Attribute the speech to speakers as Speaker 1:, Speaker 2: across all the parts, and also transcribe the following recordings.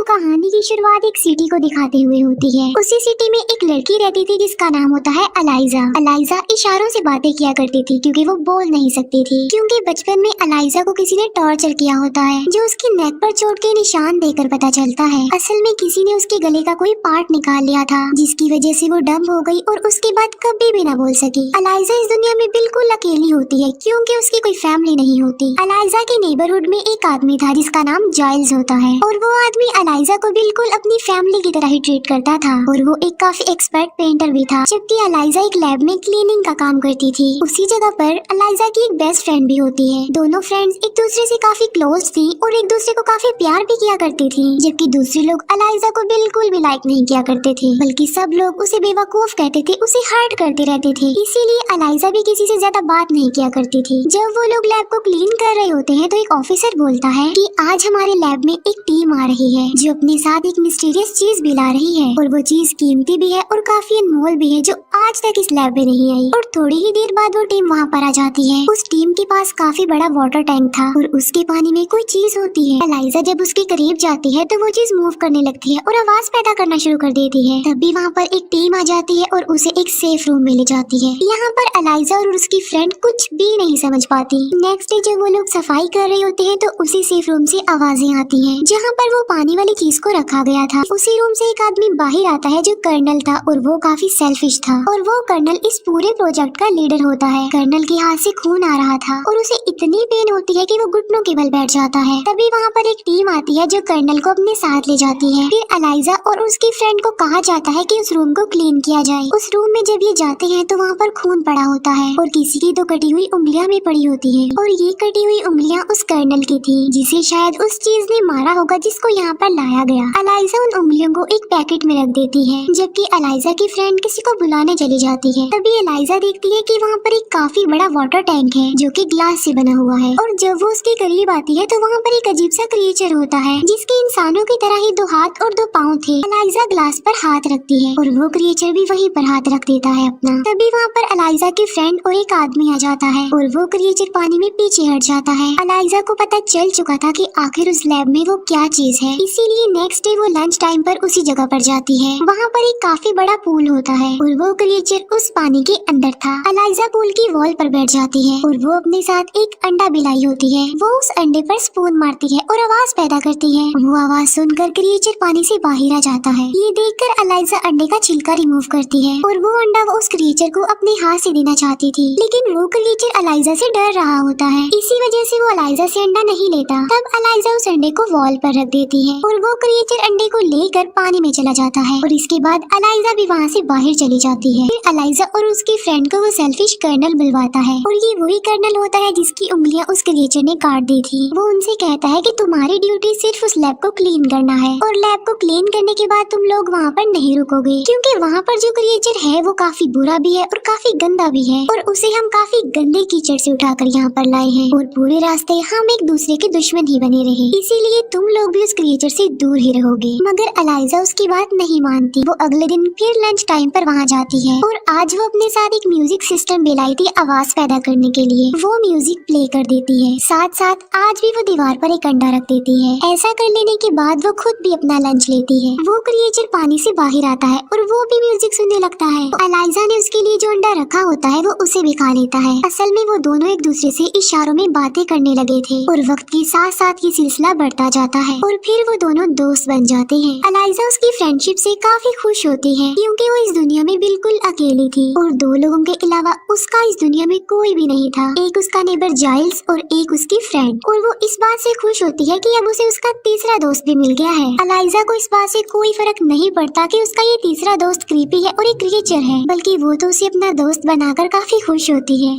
Speaker 1: कहानी की शुरुआत एक सिटी को दिखाते हुए होती है। उसी सिटी में एक लड़की रहती थी जिसका नाम होता है अलाइजा। अलाइजा इशारों से बातें किया करती थी क्योंकि वो बोल नहीं सकती थी, क्योंकि बचपन में अलाइजा को किसी ने टॉर्चर किया होता है जो उसकी नेक पर चोट के निशान देकर पता चलता है। असल में किसी ने उसके गले का कोई पार्ट निकाल लिया था जिसकी वजह से वो डम हो गई और उसके बाद कभी भी न बोल सकी। अलाइजा इस दुनिया में बिल्कुल अकेली होती है क्योंकि उसकी कोई फैमिली नहीं होती। अलाइजा के नेबरहुड में एक आदमी था जिसका नाम जाइल्स होता है और वो आदमी अलाइजा को बिल्कुल अपनी फैमिली की तरह ही ट्रीट करता था और वो एक काफी एक्सपर्ट पेंटर भी था, जबकि अलाइजा एक लैब में क्लीनिंग का काम करती थी। उसी जगह पर अलाइजा की एक बेस्ट फ्रेंड भी होती है। दोनों फ्रेंड्स एक दूसरे से काफी क्लोज थी और एक दूसरे को काफी प्यार भी किया करती थी, जबकि दूसरे लोग अलाइजा को बिल्कुल भी लाइक नहीं किया करते थे, बल्कि सब लोग उसे बेवकूफ कहते थे, उसे हर्ट करते रहते थे। इसीलिए अलाइजा भी किसी से ज्यादा बात नहीं किया करती थी। जब वो लोग लैब को क्लीन कर रहे होते हैं तो एक ऑफिसर बोलता है कि आज हमारे लैब में एक टीम आ रही है जो अपने साथ एक मिस्टीरियस चीज भी ला रही है और वो चीज कीमती भी है और काफी अनमोल भी है जो आज तक इस लैब में नहीं आई। और थोड़ी ही देर बाद वो टीम वहाँ पर आ जाती है। उस टीम के पास काफी बड़ा वाटर टैंक था और उसके पानी में कोई चीज होती है। अलाइजा जब उसके करीब जाती है तो वो चीज मूव करने लगती है और आवाज पैदा करना शुरू कर देती है। तभी वहाँ पर एक टीम आ जाती है और उसे एक सेफ रूम में ले जाती है। यहाँ पर अलाइजा और उसकी फ्रेंड कुछ भी नहीं समझ पाती। नेक्स्ट डे जब वो लोग सफाई कर रहे होते हैं तो उसी सेफ रूम से आवाजें आती हैं जहाँ पर वो पानी वाली चीज को रखा गया था। उसी रूम से एक आदमी बाहर आता है जो कर्नल था और वो काफी सेल्फिश था और वो कर्नल इस पूरे प्रोजेक्ट का लीडर होता है। कर्नल के हाथ से खून आ रहा था और उसे इतनी पेन होती है कि वो घुटनों के बल बैठ जाता है। तभी वहाँ पर एक टीम आती है जो कर्नल को अपने साथ ले जाती है। फिर अलाइजा और उसकी फ्रेंड को कहा जाता है कि उस रूम को क्लीन किया जाए। उस रूम में जब ये जाते हैं तो वहाँ पर खून पड़ा होता है और किसी की 2 कटी हुई उंगलियां भी पड़ी होती है और ये कटी हुई उंगलियां उस कर्नल की थी जिसे शायद उस चीज ने मारा होगा जिसको यहाँ पर लाया गया। अलाइजा उन उंगलियों को एक पैकेट में रख देती है जबकि अलाइजा की फ्रेंड किसी को बुलाने चली जाती है। तभी अलाइजा देखती है कि वहाँ पर एक काफी बड़ा वाटर टैंक है जो कि ग्लास से बना हुआ है और जब वो उसके करीब आती है तो वहाँ पर एक अजीब सा क्रिएचर होता है जिसके इंसानों की तरह ही 2 हाथ और 2 पाँव थे। अलाइजा ग्लास पर हाथ रखती है और वो क्रिएचर भी वहीं पर हाथ रख देता है अपना। तभी वहाँ पर अलाइजा की फ्रेंड और एक आदमी आ जाता है और वो क्रिएचर पानी में पीछे हट जाता है। अलाइजा को पता चल चुका था कि आखिर उस लैब में वो क्या चीज है, इसीलिए नेक्स्ट डे वो लंच टाइम पर उसी जगह पर जाती है। वहाँ पर एक काफी बड़ा पूल होता है और वो क्रिएचर उस पानी के अंदर था। अलाइजा पूल की वॉल पर बैठ जाती है और वो अपने साथ एक अंडा भी लाई होती है। वो उस अंडे पर स्पून मारती है और आवाज पैदा करती है। वो आवाज सुनकर क्रिएचर पानी से बाहर आ जाता है। ये देखकर अलाइजा अंडे का छिलका रिमूव करती है और वो अंडा वो उस क्रिएचर को अपने हाथ से देना चाहती थी, लेकिन वो क्रिएचर अलाइजा से डर रहा होता है। इसी वजह से वो अलाइजा से अंडा नहीं लेता। तब अलाइजा उस अंडे को वॉल पर रख देती है और वो क्रिएचर अंडे को लेकर पानी में चला जाता है और इसके बाद अलाइजा भी वहाँ से बाहर चली जाती है। फिर अलाइजा और उसकी फ्रेंड को वो सेल्फिश कर्नल बुलवाता है और ये वही कर्नल होता है जिसकी उंगलियां उस क्रिएचर ने काट दी थी। वो उनसे कहता है कि तुम्हारी ड्यूटी सिर्फ उस लैब को क्लीन करना है और लैब को क्लीन करने के बाद तुम लोग वहाँ पर नहीं रुकोगे क्योंकि वहाँ पर जो क्रिएचर है वो काफी बुरा भी है और काफी गंदा भी है और उसे हम काफी गंदे कीचड़ से उठाकर यहाँ पर लाए हैं और पूरे रास्ते हम एक दूसरे के दुश्मन ही बने रहे, इसीलिए तुम लोग भी उस क्रिएचर से दूर ही रहोगे। मगर अलाइजा उसकी बात नहीं मानती। वो अगले दिन फिर लंच टाइम पर वहाँ जाती है और आज वो अपने साथ एक म्यूजिक सिस्टम भी लाई थी आवाज पैदा करने के लिए। वो म्यूजिक प्ले कर देती है, साथ साथ आज भी वो दीवार पर एक अंडा रख देती है। ऐसा कर लेने के बाद वो खुद भी अपना लंच लेती है। वो क्रिएचर पानी से बाहर आता है और वो भी म्यूजिक सुनने लगता है। तो अलाइजा ने उसके लिए जो अंडा रखा होता है वो उसे भी खा लेता है। असल में वो दोनों एक दूसरे से इशारों में बातें करने लगे थे और वक्त के साथ साथ ये सिलसिला बढ़ता जाता है और फिर वो दोनों दोस्त बन जाते हैं। अलाइजा उसकी फ्रेंडशिप से काफी खुश होती है क्योंकि वो इस दुनिया में बिल्कुल अकेली थी और 2 लोगों के अलावा उसका इस दुनिया में कोई भी नहीं था, एक उसका नेबर जाइल्स और एक उसकी फ्रेंड। और वो इस बात से खुश होती है कि अब उसे उसका तीसरा दोस्त भी मिल गया है। अलाइजा को इस बात से कोई फर्क नहीं पड़ता कि उसका ये तीसरा दोस्त क्रीपी है और एक क्रिएचर है, बल्कि वो तो उसे अपना दोस्त बनाकर काफी खुश होती है।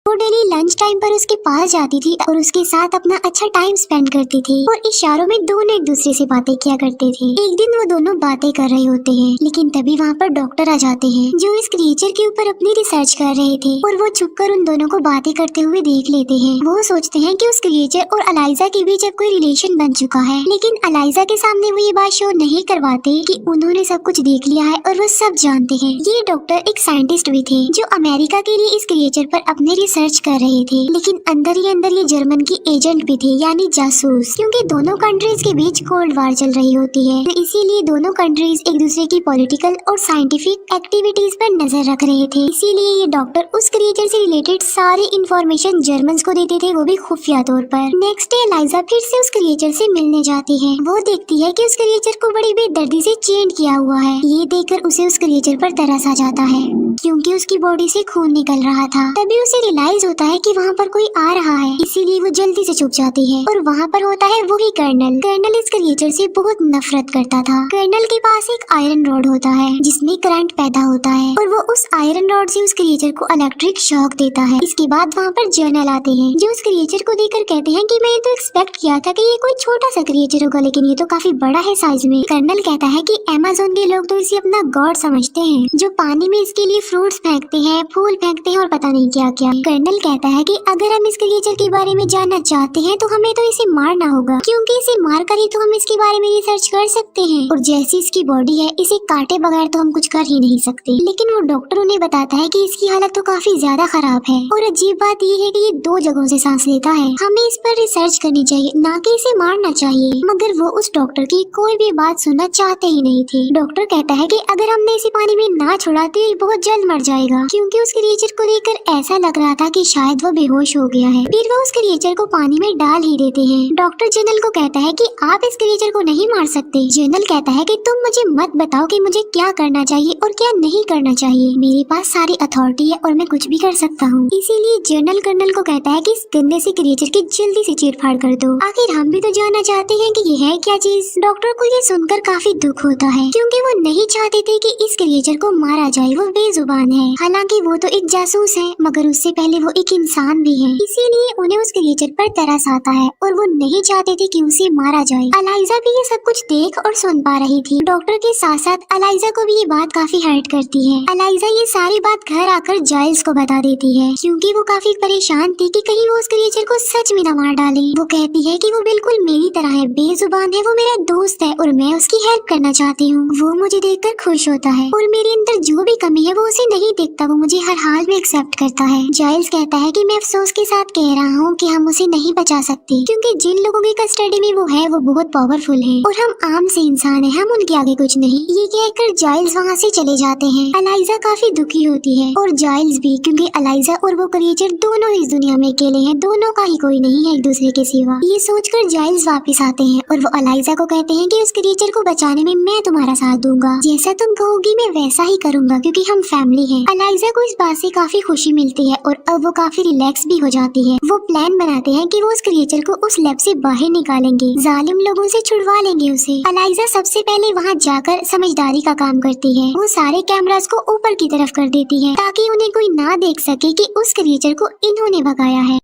Speaker 1: वो डेली लंच टाइम पर उसके पास जाती थी और उसके साथ अपना अच्छा टाइम स्पेंड करती थी और इशारों में दोनों एक दूसरे से बातें किया करते थे। एक दिन वो दोनों बातें कर रहे होते हैं, लेकिन तभी वहाँ पर डॉक्टर आ जाते हैं जो इस क्रिएचर के ऊपर अपनी रिसर्च कर रहे थे और वो छुपकर उन दोनों को बातें करते हुए देख लेते हैं। वो सोचते हैं कि उस क्रिएचर और अलाइजा के बीच अब कोई रिलेशन बन चुका है, लेकिन अलाइजा के सामने वो ये बात शो नहीं करवाते कि उन्होंने सब कुछ देख लिया है और वो सब जानते हैं। ये डॉक्टर एक साइंटिस्ट भी थे जो अमेरिका के लिए इस क्रिएचर पर अपने रिसर्च रिसर्च कर रहे थे, लेकिन अंदर ही अंदर ये जर्मन की एजेंट भी थे, यानी जासूस, क्योंकि दोनों कंट्रीज के बीच कोल्ड वार चल रही होती है। तो इसीलिए दोनों कंट्रीज एक दूसरे की पॉलिटिकल और साइंटिफिक एक्टिविटीज पर नजर रख रहे थे। इसीलिए ये डॉक्टर उस क्रिएचर से रिलेटेड सारी इंफॉर्मेशन जर्मन्स को देते थे, वो भी खुफिया तौर पर। नेक्स्ट डे एलाइजा फिर से उस क्रिएचर से मिलने जाती है। वो देखती है कि उस क्रिएचर को बड़ी बेदर्दी से चेंज किया हुआ है। ये देखकर उसे उस क्रिएचर पर तरस आ जाता है, क्योंकि उसकी बॉडी से खून निकल रहा था। तभी उसे रियलाइज होता है कि वहाँ पर कोई आ रहा है, इसीलिए वो जल्दी से छुप जाती है। और वहाँ पर होता है वही कर्नल। कर्नल इस क्रिएचर से बहुत नफरत करता था। कर्नल के पास एक आयरन रॉड होता है जिसमें करंट पैदा होता है, और वो उस आयरन रॉड से उस क्रिएचर को इलेक्ट्रिक शॉक देता है। इसके बाद वहाँ पर जर्नल आते हैं जो उस क्रिएचर को देखकर कहते हैं कि मैंने तो एक्सपेक्ट किया था कि ये कोई छोटा सा क्रिएचर होगा, लेकिन ये तो काफी बड़ा है साइज में। कर्नल कहता है कि अमेज़न के लोग तो इसे अपना गॉड समझते हैं, जो पानी में इसके लिए फ्रूट्स फेंकते हैं, फूल फेंकते हैं और पता नहीं क्या क्या। कर्नल कहता है कि अगर हम इस क्रिएचर के बारे में जानना चाहते हैं तो हमें तो इसे मारना होगा, क्योंकि इसे मार कर ही तो हम इसके बारे में रिसर्च कर सकते हैं, और जैसी इसकी बॉडी है इसे काटे बगैर तो हम कुछ कर ही नहीं सकते। लेकिन वो डॉक्टर उन्हें बताता है कि इसकी हालत तो काफी ज्यादा खराब है, और अजीब बात ये है कि ये 2 जगहों से सांस लेता है। हमें इस पर रिसर्च करनी चाहिए, ना कि इसे मारना चाहिए। मगर वो उस डॉक्टर की कोई भी बात सुनना चाहते ही नहीं थे। डॉक्टर कहता है कि अगर हमने इसे पानी में ना छोड़ा तो ये बहुत जल्द मर जाएगा, क्योंकि उस क्रिएचर को देखकर ऐसा लग रहा था कि शायद वो बेहोश हो गया है। फिर वो उस क्रिएचर को पानी में डाल ही देते हैं। डॉक्टर जनरल को कहता है कि आप इस क्रिएचर को नहीं मार सकते। जनरल कहता है कि तुम मुझे मत बताओ कि मुझे क्या करना चाहिए और क्या नहीं करना चाहिए, मेरे पास सारी अथॉरिटी है और मैं कुछ भी कर सकता हूँ। इसीलिए जनरल कर्नल को कहता है कि इस गंदे से क्रिएचर की जल्दी से चीर-फाड़ कर दो। आखिर हम भी तो जानना चाहते हैं कि ये है क्या चीज। डॉक्टर को ये सुनकर काफी दुख होता है, क्योंकि वो नहीं चाहते थे कि इस क्रिएचर को मारा जाए। वो बेजुबान है, हालांकि वो तो एक जासूस है, मगर उससे पहले वो एक इंसान भी है। इसीलिए उन्हें उस क्रिएचर पर तरस आता है और वो नहीं चाहते थे कि उसे मारा जाए। एलाइजा भी ये सब कुछ देख और सुन पा रही थी। डॉक्टर के साथ साथ एलाइजा को भी ये बात काफी हर्ट करती है। एलाइजा ये सारी बात घर आकर जाइल्स को बता देती है, क्योंकि वो काफी परेशान थी कि कहीं वो उस क्रिएचर को सच में न मार डाले। वो कहती है कि वो बिल्कुल मेरी तरह है, बेजुबान है, वो मेरा दोस्त है और मैं उसकी हेल्प करना चाहती हूँ। वो मुझे देखकर खुश होता है और मेरे अंदर जो भी कमी है वो उसे नहीं देखता, वो मुझे हर हाल में एक्सेप्ट करता है। जाइल्स कहता है कि मैं अफसोस के साथ कह रहा हूँ कि हम उसे नहीं बचा सकते, क्योंकि जिन लोगों की कस्टडी में वो है वो बहुत पावरफुल है और हम आम से इंसान हैं, हम उनके आगे कुछ नहीं। ये कहकर जाइल्स वहाँ से चले जाते हैं। एलाइजा काफी दुखी होती है और जाइल्स भी, क्योंकि एलाइजा और वो क्रिएचर दोनों इस दुनिया में अकेले हैं, दोनों का ही कोई नहीं है एक दूसरे के सिवा। ये सोचकर जाइल्स वापस आते हैं और वो एलाइजा को कहते हैं कि उस क्रिएचर को बचाने में मैं तुम्हारा साथ दूंगा, जैसा तुम कहोगी मैं वैसा ही करूंगा, क्योंकि हम फैमिली हैं। एलाइजा को इस बात से काफी खुशी मिलती है और अब वो काफी रिलैक्स भी हो जाती है। वो प्लान बनाते हैं कि वो उस क्रिएचर को उस लैब से बाहर निकालेंगे, जालिम लोगों से छुड़वा लेंगे उसे। एलाइजा सबसे पहले वहाँ जाकर समझदारी का काम करती है। वो सारे कैमरास को ऊपर की तरफ कर देती है ताकि उन्हें कोई ना देख सके कि उस क्रिएचर को इन्होंने भगाया है।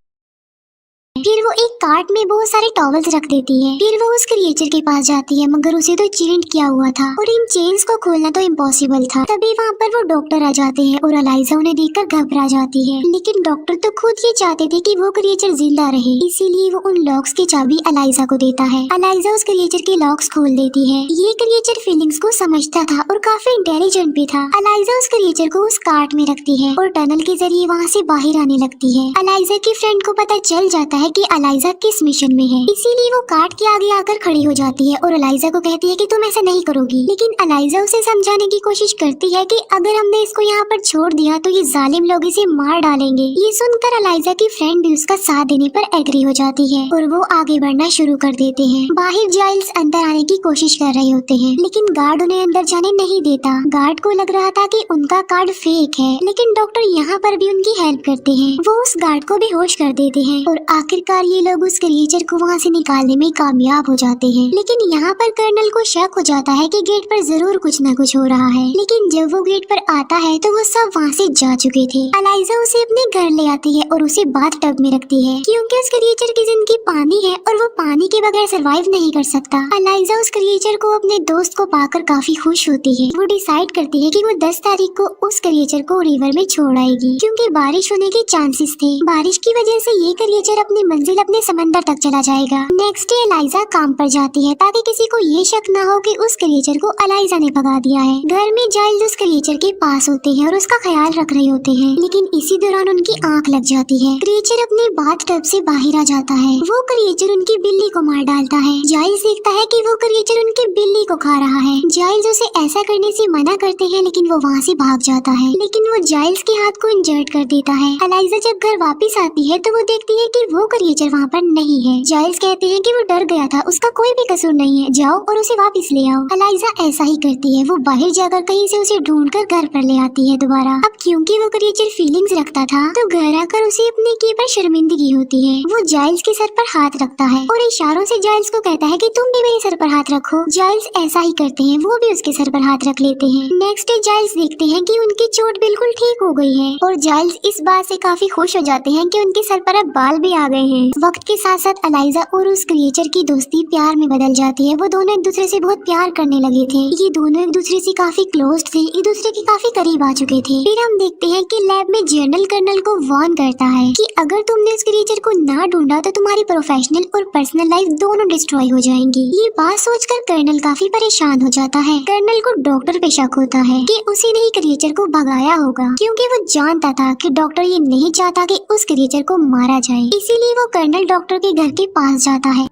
Speaker 1: फिर वो एक कार्ट में बहुत सारे टॉवल्स रख देती है। फिर वो उस क्रिएचर के पास जाती है, मगर उसे तो चेंज किया हुआ था और इन चेन्स को खोलना तो इम्पॉसिबल था। तभी वहाँ पर वो डॉक्टर आ जाते हैं और एलाइजा उन्हें देखकर घबरा जाती है, लेकिन डॉक्टर तो खुद ये चाहते थे कि वो क्रिएचर जिंदा रहे, इसीलिए वो उन लॉक्स की चाबी एलाइजा को देता है। एलाइजा उस क्रिएचर के लॉक्स खोल देती है। ये क्रिएचर फीलिंग्स को समझता था और काफी इंटेलिजेंट भी था। एलाइजा उस क्रिएचर को उस कार्ट में रखती है और टनल के जरिए वहाँ से बाहर आने लगती है। एलाइजा की फ्रेंड को पता चल जाता है कि एलाइजा किस मिशन में है, इसीलिए वो कार्ट के आगे आकर खड़ी हो जाती है और एलाइजा को कहती है कि तुम ऐसा नहीं करोगी। लेकिन एलाइजा उसे समझाने की कोशिश करती है कि अगर हमने इसको यहाँ पर छोड़ दिया तो ये जालिम लोग इसे मार डालेंगे। ये सुनकर एलाइजा की फ्रेंड भी उसका साथ देने पर एग्री हो जाती है और वो आगे बढ़ना शुरू कर देते हैं। बाहर जाइल्स अंदर आने की कोशिश कर रहे होते हैं, लेकिन गार्ड उन्हें अंदर जाने नहीं देता। गार्ड को लग रहा था कि उनका कार्ड फेक है, लेकिन डॉक्टर यहाँ पर भी उनकी हेल्प करते हैं। वो उस गार्ड को बेहोश कर देते हैं और आखिरकार ये लोग उस क्रिएचर को वहाँ से निकालने में कामयाब हो जाते हैं। लेकिन यहाँ पर कर्नल को शक हो जाता है कि गेट पर जरूर कुछ न कुछ हो रहा है, लेकिन जब वो गेट पर आता है तो वो सब वहाँ से जा चुके थे। एलाइजा उसे अपने घर ले आती है और उसे बाथ टब में रखती है, क्योंकि उस क्रिएचर की जिंदगी पानी है और वो पानी के बगैर सरवाइव नहीं कर सकता। एलाइजा उस क्रिएचर को अपने दोस्त को पाकर काफी खुश होती है। वो डिसाइड करती है कि वो 10 तारीख को उस क्रिएचर को रिवर में छोड़ आएगी, क्योंकि बारिश होने के चांसेस थे। बारिश की वजह से ये क्रिएचर अपने अपनी मंजिल अपने समंदर तक चला जाएगा। नेक्स्ट डे एलाइजा काम पर जाती है ताकि किसी को ये शक न हो कि उस क्रिएचर को एलाइजा ने भगा दिया है। घर में जाइल्स उस क्रिएचर के पास होते हैं और उसका ख्याल रख रहे होते हैं, लेकिन इसी दौरान उनकी आंख लग जाती है। क्रिएचर अपने बाथ टब से बाहर आ जाता है। वो क्रिएचर उनकी बिल्ली को मार डालता है। जाइल्स देखता है कि वो क्रिएचर उनकी बिल्ली को खा रहा है। जाइल्स उसे ऐसा करने से मना करते हैं, लेकिन वो वहाँ से भाग जाता है। लेकिन वो जाइल्स के हाथ को इंजर्ड कर देता है। एलाइजा जब घर वापस आती है तो वो देखती है कि वो क्रिएचर वहाँ पर नहीं है। जाइल्स कहते हैं कि वो डर गया था, उसका कोई भी कसूर नहीं है, जाओ और उसे वापस ले आओ। एलाइजा ऐसा ही करती है। वो बाहर जाकर कहीं से उसे ढूंढकर घर पर ले आती है दोबारा। अब क्योंकि वो क्रिएचर फीलिंग्स रखता था तो घर आकर उसे अपने किए पर शर्मिंदगी होती है। वो जाइल्स के सर पर हाथ रखता है और इशारों से जाइल्स को कहता है कि तुम भी मेरे सर पर हाथ रखो। जाइल्स ऐसा ही करते हैं, वो भी उसके सर पर हाथ रख लेते हैं। नेक्स्ट डे जाइल्स देखते हैं कि उनकी चोट बिल्कुल ठीक हो गई है और जाइल्स इस बात से काफी खुश हो जाते हैं कि उनके सर पर अब बाल भी आ गए हैं। वक्त के साथ साथ एलाइजा और उस क्रिएचर की दोस्ती प्यार में बदल जाती है। वो दोनों एक दूसरे से बहुत प्यार करने लगे थे। ये दोनों एक दूसरे से काफी क्लोज थे, एक दूसरे के काफी करीब आ चुके थे। फिर हम देखते हैं कि लैब में जर्नल कर्नल को वार्न करता है कि अगर तुमने उस क्रिएचर को ना ढूंढा तो तुम्हारी प्रोफेशनल और पर्सनल लाइफ दोनों डिस्ट्रॉय हो जाएंगी। ये बात सोचकर कर्नल काफी परेशान हो जाता है। कर्नल को डॉक्टर पे शक होता है कि उसी ने ही क्रिएचर को भगाया होगा, क्योंकि वो जानता था कि डॉक्टर ये नहीं चाहता कि उस क्रिएचर को मारा जाए। इसीलिए वो कर्नल डॉक्टर के घर के पास जाता है।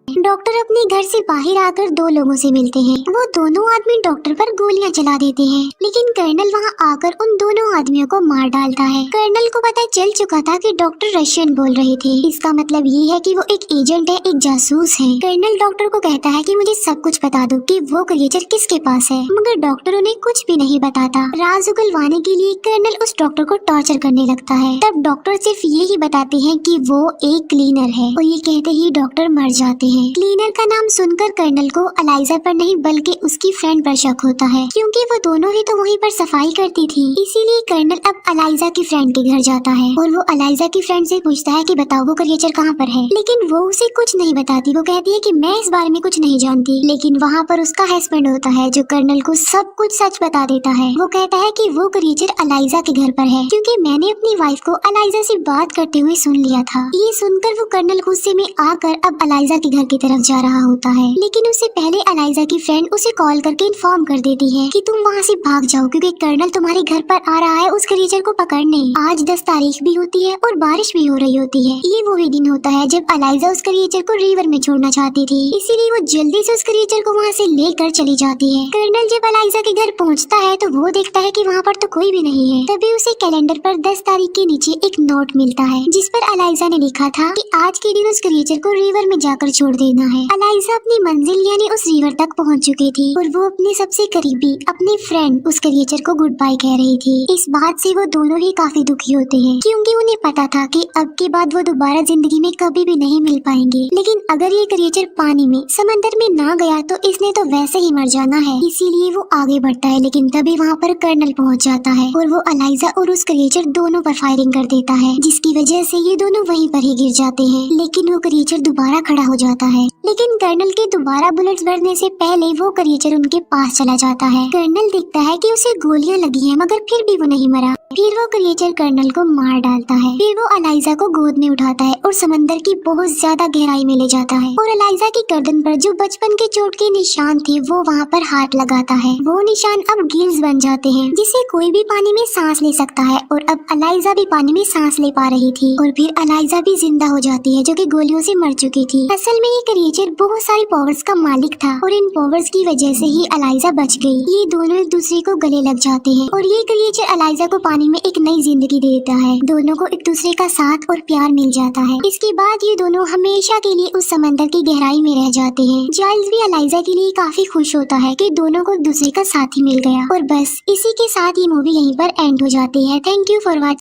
Speaker 1: डॉक्टर अपने घर से बाहर आकर दो लोगों से मिलते हैं। वो दोनों आदमी डॉक्टर पर गोलियां चला देते हैं, लेकिन कर्नल वहां आकर उन दोनों आदमियों को मार डालता है। कर्नल को पता चल चुका था कि डॉक्टर रशियन बोल रहे थे। इसका मतलब ये है कि वो एक एजेंट है, एक जासूस है। कर्नल डॉक्टर को कहता है कि मुझे सब कुछ बता दो कि वो क्रिएचर किसके पास है, मगर डॉक्टर उन्हें कुछ भी नहीं बताता। राज उगलवाने के लिए कर्नल उस डॉक्टर को टॉर्चर करने लगता है। तब डॉक्टर सिर्फ ये ही बताते हैं कि वो एक क्लीनर है और ये कहते ही डॉक्टर मर जाते हैं। क्लीनर का नाम सुनकर कर्नल को एलाइजा पर नहीं बल्कि उसकी फ्रेंड पर शक होता है, क्योंकि वो दोनों ही तो वहीं पर सफाई करती थी। इसीलिए कर्नल अब एलाइजा की फ्रेंड के घर जाता है और वो एलाइजा की फ्रेंड से पूछता है कि बताओ वो क्रिएचर कहाँ पर है, लेकिन वो उसे कुछ नहीं बताती। वो कहती है कि मैं इस बारे में कुछ नहीं जानती। लेकिन वहाँ पर उसका हस्बैंड होता है जो कर्नल को सब कुछ सच बता देता है। वो कहता है कि वो क्रिएचर एलाइजा के घर पर है, क्योंकि मैंने अपनी वाइफ को एलाइजा से बात करते हुए सुन लिया था। ये सुनकर वो कर्नल गुस्से में आकर अब एलाइजा के घर की तरफ जा रहा होता है, लेकिन उससे पहले एलाइजा की फ्रेंड उसे कॉल करके इन्फॉर्म कर देती है कि तुम वहाँ से भाग जाओ, क्योंकि कर्नल तुम्हारे घर पर आ रहा है उस क्रिएचर को पकड़ने। आज 10 तारीख भी होती है और बारिश भी हो रही होती है। ये वही दिन होता है जब एलाइजा उस क्रिएचर को रिवर में छोड़ना चाहती थी, इसीलिए वो जल्दी से उस क्रिएचर को वहाँ से लेकर चली जाती है। कर्नल जब एलाइजा के घर पहुँचता है तो वो देखता है कि वहाँ पर तो कोई भी नहीं है। तभी उसे कैलेंडर पर 10 तारीख के नीचे एक नोट मिलता है, जिस पर एलाइजा ने लिखा था कि आज के दिन उस क्रिएचर को रिवर में जाकर छोड़ देना है। एलाइजा अपनी मंजिल यानी उस रिवर तक पहुंच चुकी थी और वो अपने सबसे करीबी अपने फ्रेंड उस क्रिएचर को गुड बाय कह रही थी। इस बात से वो दोनों ही काफी दुखी होते हैं, क्योंकि उन्हें पता था कि अब के बाद वो दोबारा जिंदगी में कभी भी नहीं मिल पाएंगे। लेकिन अगर ये क्रिएचर पानी में समंदर में ना गया तो इसने तो वैसे ही मर जाना है। इसीलिए वो आगे बढ़ता है, लेकिन तभी वहाँ पर कर्नल पहुँच जाता है और वो एलाइजा और उस क्रिएचर दोनों पर फायरिंग कर देता है, जिसकी वजह से ये दोनों वहीं पर ही गिर जाते हैं। लेकिन वो क्रिएचर दोबारा खड़ा हो जाता है, लेकिन कर्नल के दोबारा बुलेट्स भरने से पहले वो क्रिएचर उनके पास चला जाता है। कर्नल देखता है कि उसे गोलियां लगी हैं, मगर फिर भी वो नहीं मरा। फिर वो क्रिएचर कर्नल को मार डालता है। फिर वो एलाइजा को गोद में उठाता है और समंदर की बहुत ज्यादा गहराई में ले जाता है और एलाइजा की गर्दन पर जो बचपन के चोट के निशान थे वो वहाँ पर हाथ लगाता है। वो निशान अब गिल्स बन जाते हैं, जिससे कोई भी पानी में सांस ले सकता है और अब एलाइजा भी पानी में सांस ले पा रही थी। और फिर एलाइजा भी जिंदा हो जाती है, जो कि गोलियों से मर चुकी थी। असल में ये क्रिएचर बहुत सारी पावर्स का मालिक था और इन पावर्स की वजह से ही एलाइजा बच गई। ये दोनों एक दूसरे को गले लग जाते हैं और ये क्रिएचर एलाइजा को पानी में एक नई जिंदगी देता है। दोनों को एक दूसरे का साथ और प्यार मिल जाता है। इसके बाद ये दोनों हमेशा के लिए उस समंदर की गहराई में रह जाते हैं। जाइल्स भी एलाइजा के लिए काफी खुश होता है कि दोनों को एक दूसरे का साथी मिल गया। और बस इसी के साथ ये मूवी यहीं पर एंड हो जाती है। Thank you for watching.